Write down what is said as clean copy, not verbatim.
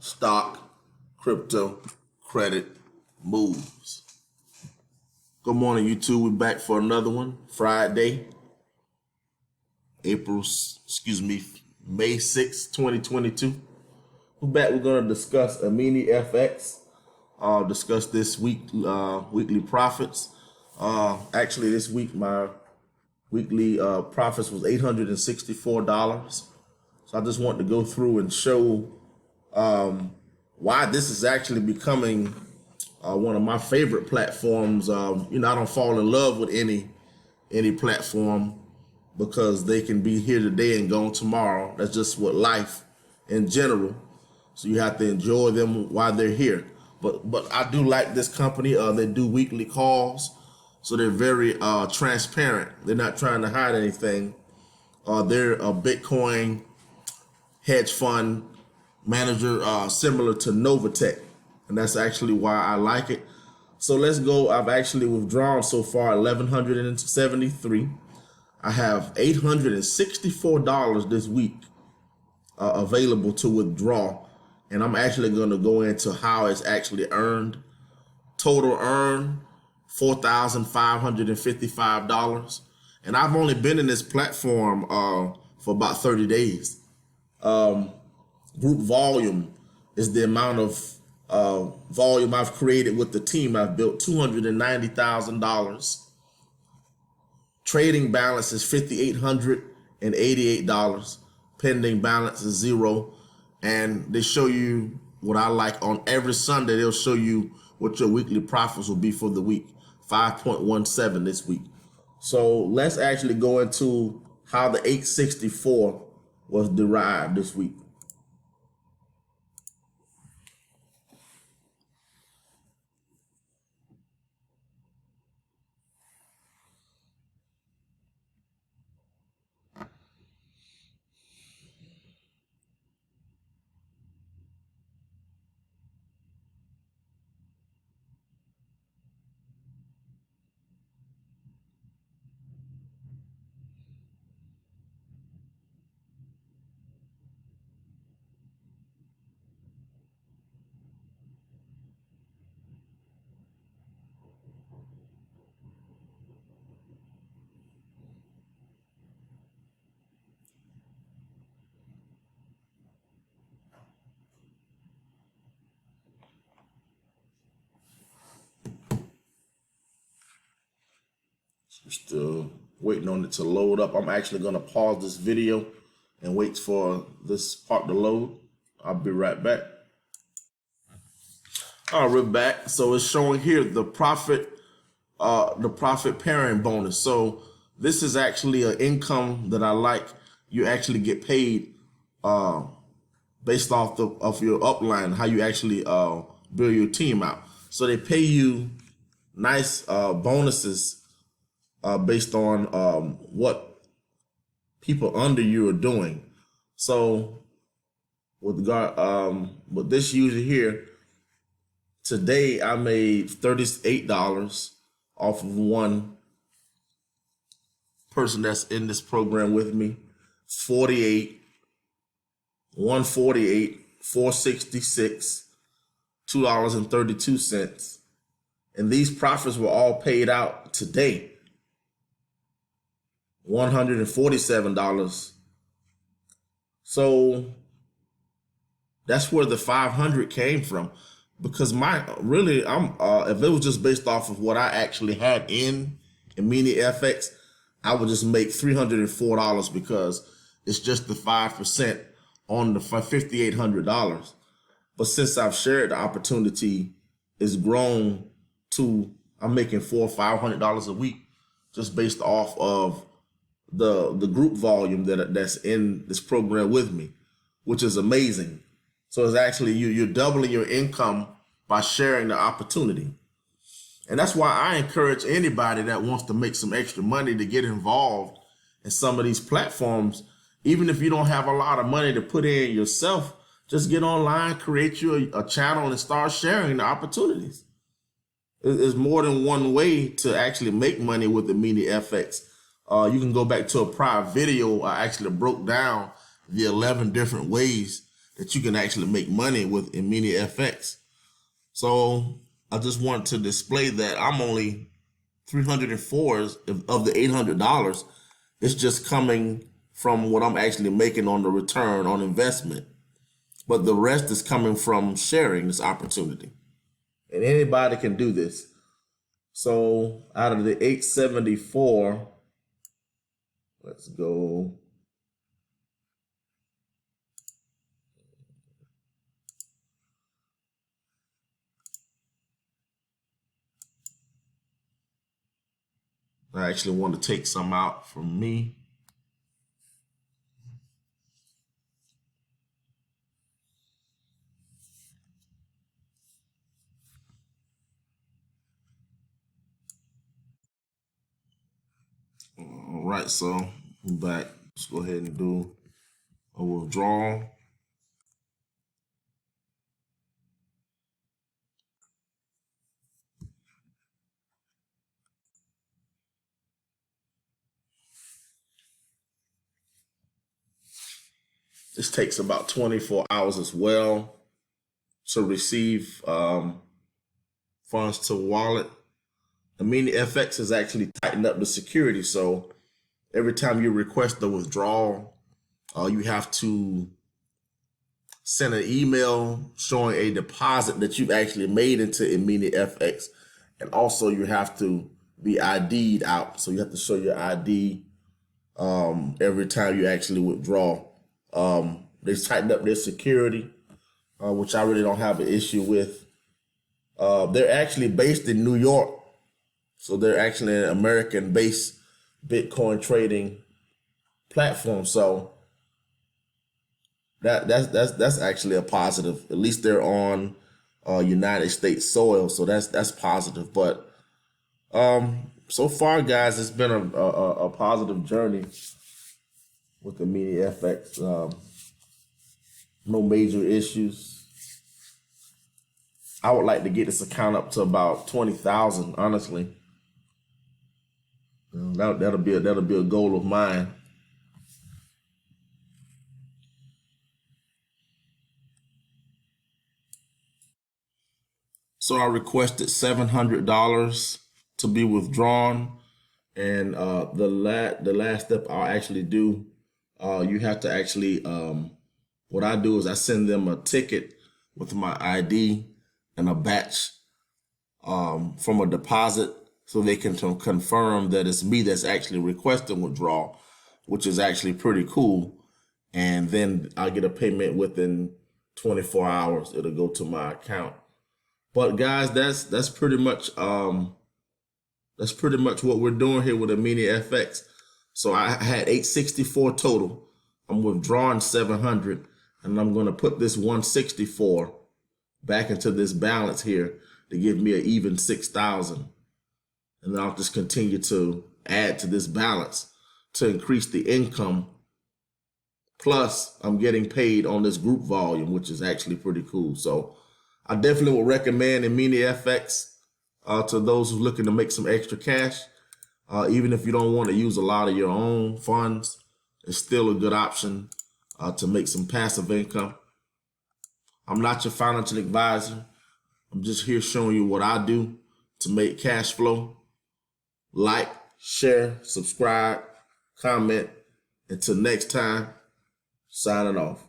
stock, crypto, credit moves. Good morning, YouTube. We're back for another one. Friday, May 6, 2022. We're back. We're going to discuss EminiFX. Discuss this week weekly profits. Actually, this week my weekly profits was $864. So I just want to go through and show why this is actually becoming one of my favorite platforms. I don't fall in love with any platform because they can be here today and gone tomorrow. That's just what life in general. So you have to enjoy them while they're here. But I do like this company. They do weekly calls, so they're very transparent. They're not trying to hide anything. They're a Bitcoin hedge fund manager similar to Novatech, and that's actually why I like it. So let's go. I've actually withdrawn so far 1,173. I have $864 this week available to withdraw, and I'm actually going to go into how it's actually earned. Total earned $4,555, and I've only been in this platform for about 30 days. Group volume is the amount of volume I've created with the team. I've built $290,000. Trading balance is $5,888. Pending balance is $0. And they show you what I like on every Sunday. They'll show you what your weekly profits will be for the week. 5.17 this week. So let's actually go into how the 864 was derived this week. We're still waiting on it to load up. I'm actually going to pause this video and wait for this part to load. I'll be right back. All right, we're back. So it's showing here the profit pairing bonus. So this is actually an income that I like. You actually get paid based off of your upline, how you actually build your team out. So they pay you nice bonuses based on what people under you are doing. So with this user here, today I made $38 off of one person that's in this program with me. 48, 148, 466, $2.32. And these profits were all paid out today. $147. So that's where the 500 came from, because if it was just based off of what I actually had in EminiFX, I would just make $304 because it's just the 5% on the $5,800. But since I've shared the opportunity, it's grown to I'm making $400 or $500 a week just based off of the group volume that's in this program with me, which is amazing. So it's actually you're doubling your income by sharing the opportunity. And that's why I encourage anybody that wants to make some extra money to get involved in some of these platforms. Even if you don't have a lot of money to put in yourself, just get online, create you a channel, and start sharing the opportunities. There's more than one way to actually make money with EminiFX. You can go back to a prior video. I actually broke down the 11 different ways that you can actually make money with EminiFX. So I just want to display that I'm only 304 of the $800. It's just coming from what I'm actually making on the return on investment. But the rest is coming from sharing this opportunity. And anybody can do this. So out of the 874, let's go. I actually want to take some out from me. All right, so I'm back. Let's go ahead and do a withdrawal. This takes about 24 hours as well to receive funds to wallet. EminiFX has actually tightened up the security, so every time you request a withdrawal, you have to send an email showing a deposit that you've actually made into EminiFX, and also you have to be ID'd out. So you have to show your ID every time you actually withdraw. They tightened up their security, which I really don't have an issue with. They're actually based in New York, so they're actually an American-based Bitcoin trading platform. So that's actually a positive. At least they're on United States soil, so that's positive. But so far, guys, it's been a positive journey with the EminiFX. No major issues. I would like to get this account up to about 20,000. Honestly, that'll be a goal of mine. So I requested $700 to be withdrawn, and the last step I'll actually do, you have to actually what I do is I send them a ticket with my ID and a batch from a deposit, so they can confirm that it's me that's actually requesting withdrawal, which is actually pretty cool. And then I'll get a payment within 24 hours. It'll go to my account. But guys, that's pretty much what we're doing here with EminiFX. So I had 864 total. I'm withdrawing 700, and I'm going to put this 164 back into this balance here to give me an even 6,000. And then I'll just continue to add to this balance to increase the income. Plus, I'm getting paid on this group volume, which is actually pretty cool. So I definitely would recommend EminiFX to those who are looking to make some extra cash. Even if you don't want to use a lot of your own funds, it's still a good option to make some passive income. I'm not your financial advisor. I'm just here showing you what I do to make cash flow. Like, share, subscribe, comment. Until next time, signing off.